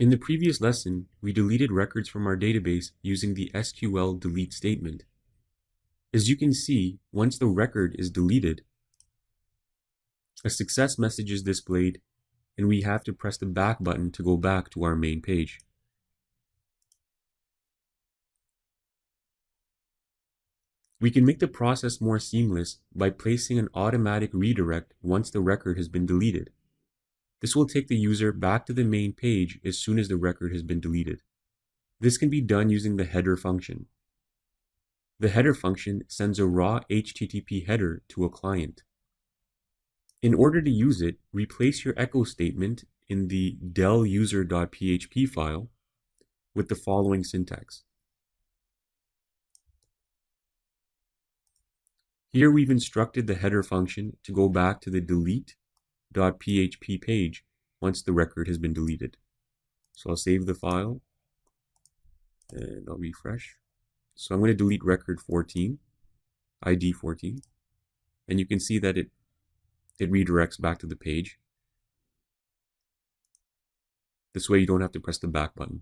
In the previous lesson, we deleted records from our database using the SQL delete statement. As you can see, once the record is deleted, a success message is displayed, and we have to press the back button to go back to our main page. We can make the process more seamless by placing an automatic redirect once the record has been deleted. This will take the user back to the main page as soon as the record has been deleted. This can be done using the header function. The header function sends a raw HTTP header to a client. In order to use it, replace your echo statement in the deluser.php file with the following syntax. Here we've instructed the header function to go back to the delete.php page once the record has been deleted. So I'll save the file and I'll refresh. So I'm going to delete record 14, ID 14, and you can see that it redirects back to the page. This way you don't have to press the back button.